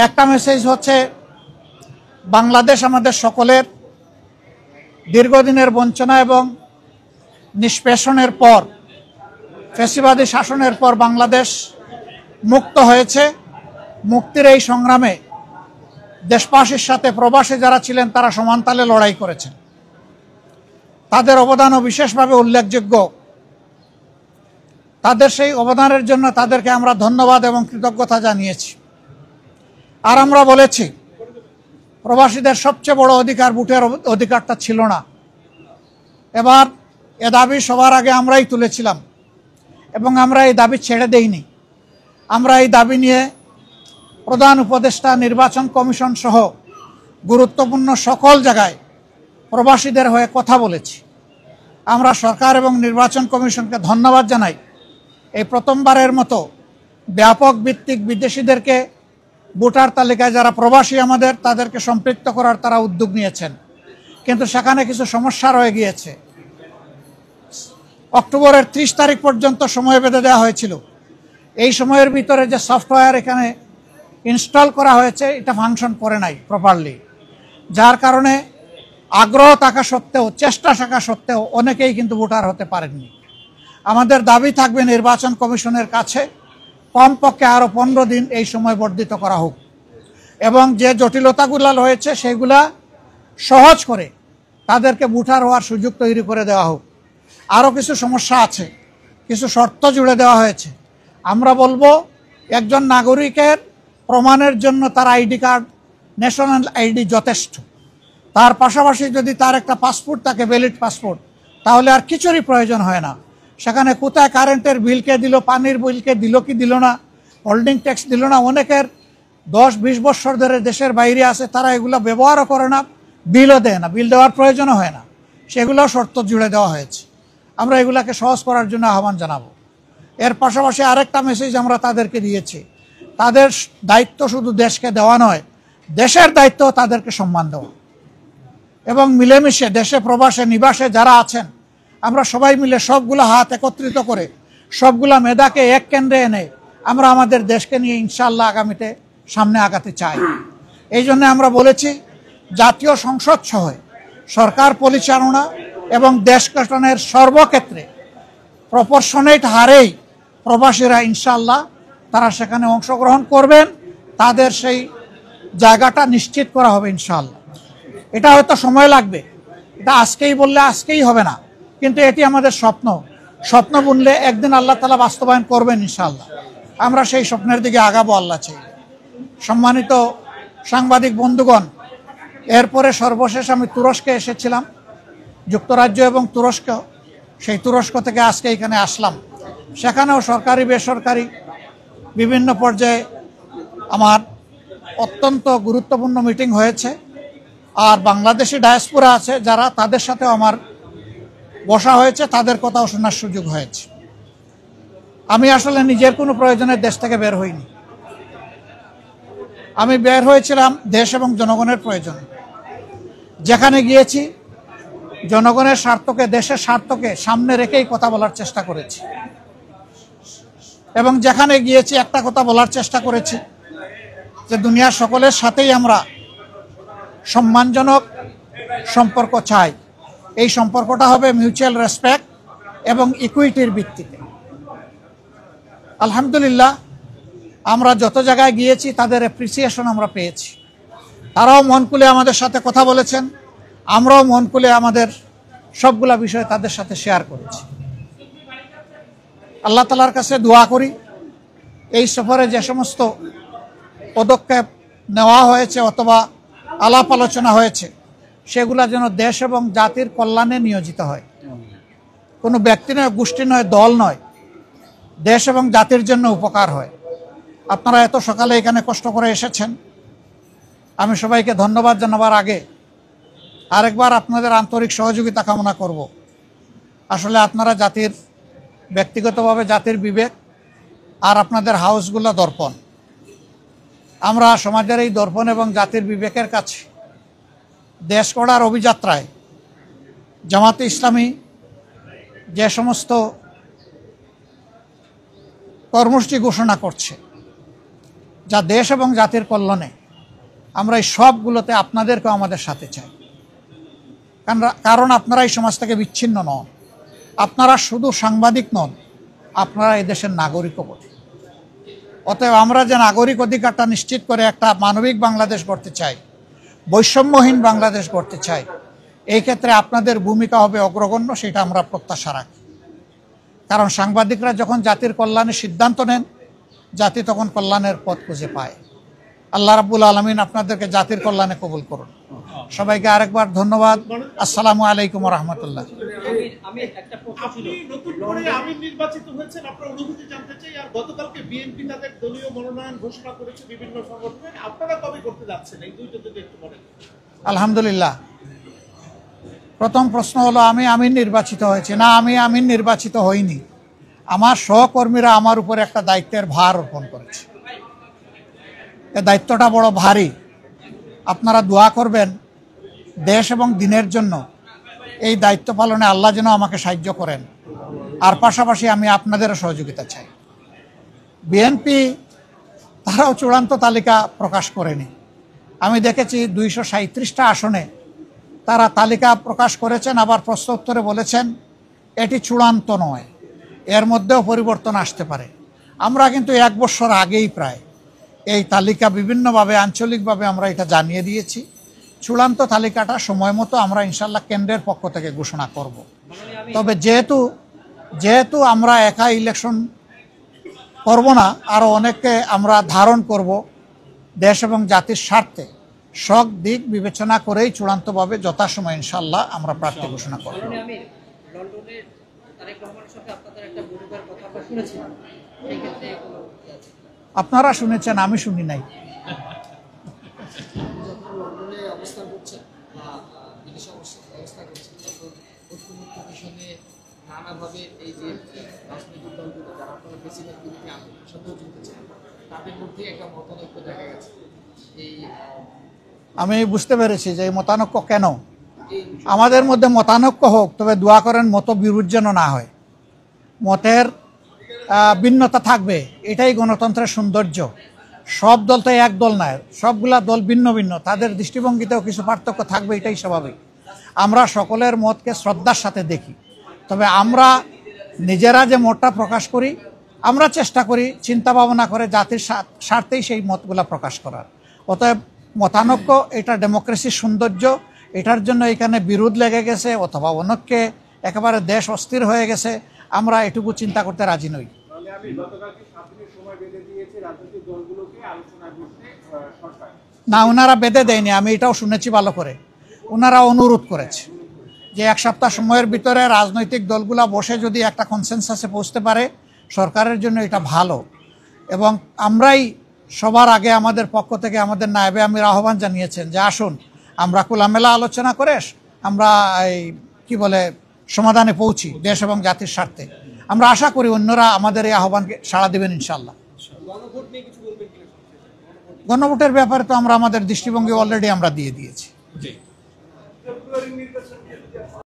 একটা মেসেজ হচ্ছে, বাংলাদেশ আমাদের সকলের দীর্ঘদিনের বঞ্চনা এবং নিষ্পেষণের পর, ফ্যাসিবাদী শাসনের পর বাংলাদেশ মুক্ত হয়েছে। মুক্তির এই সংগ্রামে দেশবাসীর সাথে প্রবাসী যারা ছিলেন তারা সমানতালে লড়াই করেছেন। তাদের অবদানও বিশেষভাবে উল্লেখযোগ্য। তাদের সেই অবদানের জন্য তাদেরকে আমরা ধন্যবাদ এবং কৃতজ্ঞতা জানিয়েছি। আর আমরা বলেছি, প্রবাসীদের সবচেয়ে বড় অধিকার ভোটের অধিকারটা ছিল না। এবার এ দাবি সবার আগে আমরাই তুলেছিলাম এবং আমরা এই দাবি ছেড়ে দেইনি। আমরা এই দাবি নিয়ে প্রধান উপদেষ্টা, নির্বাচন কমিশন সহ গুরুত্বপূর্ণ সকল জায়গায় প্রবাসীদের হয়ে কথা বলেছি। আমরা সরকার এবং নির্বাচন কমিশনকে ধন্যবাদ জানাই। এই প্রথমবারের মতো ব্যাপক ভিত্তিক বিদেশিদেরকে ভোটার তালিকায় যারা প্রবাসী আমাদের, তাদেরকে সম্পৃক্ত করার তারা উদ্যোগ নিয়েছেন। কিন্তু সেখানে কিছু সমস্যা রয়ে গিয়েছে। অক্টোবরের 30 তারিখ পর্যন্ত সময় বেঁধে দেওয়া হয়েছিল। এই সময়ের ভিতরে যে সফটওয়্যার এখানে ইনস্টল করা হয়েছে, এটা ফাংশন করে নাই প্রপারলি, যার কারণে আগ্রহ থাকা সত্ত্বেও, চেষ্টা থাকা সত্ত্বেও অনেকেই কিন্তু ভোটার হতে পারেননি। আমাদের দাবি থাকবে নির্বাচন কমিশনের কাছে কমপক্ষে আরও 15 দিন এই সময় বর্ধিত করা হোক এবং যে জটিলতাগুলো রয়েছে সেগুলা সহজ করে তাদেরকে ভোটার হওয়ার সুযোগ তৈরি করে দেওয়া হোক। আরও কিছু সমস্যা আছে, কিছু শর্ত জুড়ে দেওয়া হয়েছে। আমরা বলবো, একজন নাগরিকের প্রমাণের জন্য তার আইডি কার্ড, ন্যাশনাল আইডি যথেষ্ট। তার পাশাপাশি যদি তার একটা পাসপোর্ট থাকে, ভ্যালিড পাসপোর্ট, তাহলে আর কিছুরই প্রয়োজন হয় না। সেখানে কোথায় কারেন্টের বিলকে দিল, পানির বিলকে দিল কি দিল না, হোল্ডিং ট্যাক্স দিল না, অনেকের 10-20 বছর ধরে দেশের বাইরে আছে, তারা এগুলো ব্যবহারও করে না, বিলও দেয় না, বিল দেওয়ার প্রয়োজনও হয় না। সেগুলোও শর্ত জুড়ে দেওয়া হয়েছে। আমরা এগুলাকে সহজ করার জন্য আহ্বান জানাবো। এর পাশাপাশি আরেকটা মেসেজ আমরা তাদেরকে দিয়েছি, তাদের দায়িত্ব শুধু দেশকে দেওয়া নয়, দেশের দায়িত্ব তাদেরকে সম্মান দেওয়া এবং মিলেমিশে দেশে প্রবাসে নিবাসে যারা আছেন, আমরা সবাই মিলে সবগুলো হাত একত্রিত করে সবগুলা মেধাকে এক কেন্দ্রে এনে আমরা আমাদের দেশকে নিয়ে ইনশাআল্লাহ আগামীতে সামনে আগাতে চাই। এই জন্য আমরা বলেছি, জাতীয় সংসদ সহ সরকার পরিচালনা এবং দেশ গঠনের সর্বক্ষেত্রে প্রপোর্শনেট হারেই প্রবাসীরা ইনশাআল্লাহ তারা সেখানে অংশগ্রহণ করবেন। তাদের সেই জায়গাটা নিশ্চিত করা হবে ইনশাআল্লাহ। এটা হয়তো সময় লাগবে, এটা আজকেই বললে আজকেই হবে না, কিন্তু এটি আমাদের স্বপ্ন। স্বপ্ন বুনলে একদিন আল্লাহ তাআলা বাস্তবায়ন করবেন ইনশাআল্লাহ। আমরা সেই স্বপ্নের দিকে আগাবো আল্লাহ চাই। সম্মানিত সাংবাদিক বন্ধুগণ, এরপরে সর্বশেষ আমি তুরস্কে এসেছিলাম, যুক্তরাজ্য এবং তুরস্ক। সেই তুরস্ক থেকে আজকে এখানে আসলাম। সেখানেও সরকারি বেসরকারি বিভিন্ন পর্যায়ে আমার অত্যন্ত গুরুত্বপূর্ণ মিটিং হয়েছে। আর বাংলাদেশি ডায়াসপোরা আছে যারা, তাদের সাথেও আমার বসা হয়েছে, তাদের কথাও শোনার সুযোগ হয়েছে। আমি আসলে নিজের কোনো প্রয়োজনে দেশ থেকে বের হইনি। আমি বের হয়েছিলাম দেশ এবং জনগণের প্রয়োজনে। যেখানে গিয়েছি জনগণের স্বার্থকে, দেশের স্বার্থকে সামনে রেখেই কথা বলার চেষ্টা করেছি এবং যেখানে গিয়েছি একটা কথা বলার চেষ্টা করেছি যে দুনিয়ার সকলের সাথেই আমরা সম্মানজনক সম্পর্ক চাই। এই সম্পর্কটা হবে মিউচুয়াল রেসপেক্ট এবং ইকুইটির ভিত্তিতে। আলহামদুলিল্লাহ, আমরা যত জায়গায় গিয়েছি তাদের অ্যাপ্রিসিয়েশন আমরা পেয়েছি। তারাও মন খুলে আমাদের সাথে কথা বলেছেন, আমরাও মন খুলে আমাদের সবগুলা বিষয় তাদের সাথে শেয়ার করেছি। আল্লাহ তাআলার কাছে দোয়া করি, এই সফরে যে সমস্ত পদক্ষেপ নেওয়া হয়েছে অথবা আলাপ আলোচনা হয়েছে, সেগুলা যেন দেশ এবং জাতির কল্যাণে নিয়োজিত হয়। কোনো ব্যক্তি নয়, গোষ্ঠী নয়, দল নয়, দেশ এবং জাতির জন্য উপকার হয়। আপনারা এত সকালে এখানে কষ্ট করে এসেছেন। আমি সবাইকে ধন্যবাদ জানাবার আগে আরেকবার আপনাদের আন্তরিক সহযোগিতা কামনা করব। আসলে আপনারা জাতির, ব্যক্তিগতভাবে জাতির বিবেক, আর আপনাদের হাউসগুলো দর্পণ। আমরা সমাজের এই দর্পণ এবং জাতির বিবেকের কাছে দেশ গড়ার অভিযাত্রায় জামাতে ইসলামী যে সমস্ত কর্মসূচি ঘোষণা করছে, যা দেশ এবং জাতির কল্যাণে, আমরা এই সবগুলোতে আপনাদেরকেও আমাদের সাথে চাই। কারণ আপনারা এই সমাজ থেকে বিচ্ছিন্ন নন, আপনারা শুধু সাংবাদিক নন, আপনারা এই দেশের নাগরিকও বটে। অতএব আমরা যে নাগরিক অধিকারটা নিশ্চিত করে একটা মানবিক বাংলাদেশ গড়তে চাই, বৈষম্যহীন বাংলাদেশ গড়তে চাই, এই ক্ষেত্রে আপনাদের ভূমিকা হবে অগ্রগণ্য, সেটা আমরা প্রত্যাশা রাখি। কারণ সাংবাদিকরা যখন জাতির কল্যাণের সিদ্ধান্ত নেন, জাতি তখন কল্যাণের পথ খুঁজে পায়। আল্লাহ রাব্বুল আলামিন আপনাদেরকে জাতির কল্যাণে কবুল করুন। সবাইকে আরেকবার ধন্যবাদ। আসসালামু আলাইকুম ওয়া রাহমাতুল্লাহ। আপনি নতুন করে আমির নির্বাচিত হয়েছেন, আপনার অনুভূতি জানতে চাই। আর গতকালকে বিএনপি তাদের দলীয় মনোনয়ন ঘোষণা করেছে বিভিন্ন সংগঠনে, আপনারা কবে করতে যাচ্ছেন এই দুইটা যদি একটু বলেন। আলহামদুলিল্লাহ। প্রথম প্রশ্ন হলো আমি আমির নির্বাচিত হয়েছি না, আমি আমির নির্বাচিত হইনি। আমার সহকর্মীরা আমার উপর একটা দায়িত্বের ভার অর্পণ করেছে। এই দায়িত্বটা বড় ভারী। আপনারা দোয়া করবেন দেশ এবং দিনের জন্য, এই দায়িত্ব পালনে আল্লাহ যেন আমাকে সাহায্য করেন। আর পাশাপাশি আমি আপনাদেরও সহযোগিতা চাই। বিএনপি তারাও চূড়ান্ত তালিকা প্রকাশ করেনি। আমি দেখেছি 237টা আসনে তারা তালিকা প্রকাশ করেছেন, আবার প্রশ্ন উত্তরে বলেছেন এটি চূড়ান্ত নয়, এর মধ্যেও পরিবর্তন আসতে পারে। আমরা কিন্তু 1 বছর আগেই প্রায় এই তালিকা বিভিন্নভাবে আঞ্চলিকভাবে আমরা এটা জানিয়ে দিয়েছি। চূড়ান্ত তালিকাটা সময় মতো আমরা ইনশাল্লাহ কেন্দ্রের পক্ষ থেকে ঘোষণা করব। তবে যেহেতু আমরা একা ইলেকশন করব না, আরও অনেককে আমরা ধারণ করব, দেশ এবং জাতির স্বার্থে সব দিক বিবেচনা করেই চূড়ান্তভাবে যথাসময় ইনশাল্লাহ আমরা প্রার্থী ঘোষণা করব। আপনারা শুনেছেন, আমি শুনি নাই। আমি বুঝতে পেরেছি যে এই মতানৈক্য কেন। আমাদের মধ্যে মতানৈক্য হোক, তবে দোয়া করেন মত বিরোধ যেন না হয়। মতের ভিন্নতা থাকবে, এটাই গণতন্ত্রের সৌন্দর্য। সব দল তো এক দল নয়, সবগুলা দল ভিন্ন ভিন্ন, তাদের দৃষ্টিভঙ্গিতেও কিছু পার্থক্য থাকবে, এটাই স্বাভাবিক। আমরা সকলের মতকে শ্রদ্ধার সাথে দেখি। তবে আমরা নিজেরা যে মতটা প্রকাশ করি, আমরা চেষ্টা করি চিন্তা ভাবনা করে জাতির স্বার্থেই সেই মতগুলা প্রকাশ করার। অতএব মতানৈক্য এটা ডেমোক্রেসির সৌন্দর্য। এটার জন্য এখানে বিরোধ লেগে গেছে অথবা অনেককে একেবারে দেশ অস্থির হয়ে গেছে, আমরা এটুকু চিন্তা করতে রাজি নই। না, ওনারা বেঁধে দেয়নি, আমি এটাও শুনেছি ভালো করে। ওনারা অনুরোধ করেছে যে 1 সপ্তাহ সময়ের ভিতরে রাজনৈতিক দলগুলা বসে যদি একটা কনসেনসাসে পৌঁছতে পারে, সরকারের জন্য এটা ভালো। এবং আমরাই সবার আগে আমাদের পক্ষ থেকে আমাদের নায়েবে আমির আহ্বান জানিয়েছেন যে আসুন আমরা খোলামেলা আলোচনা করে আমরা এই সমাধানে পৌঁছি দেশ এবং জাতির স্বার্থে। আমরা আশা করি অন্যরা আমাদের এই আহ্বানকে সাড়া দেবেন ইনশাল্লাহ। গণভোটের ব্যাপারে তো আমরা আমাদের দৃষ্টিভঙ্গি অলরেডি আমরা দিয়ে দিয়েছি।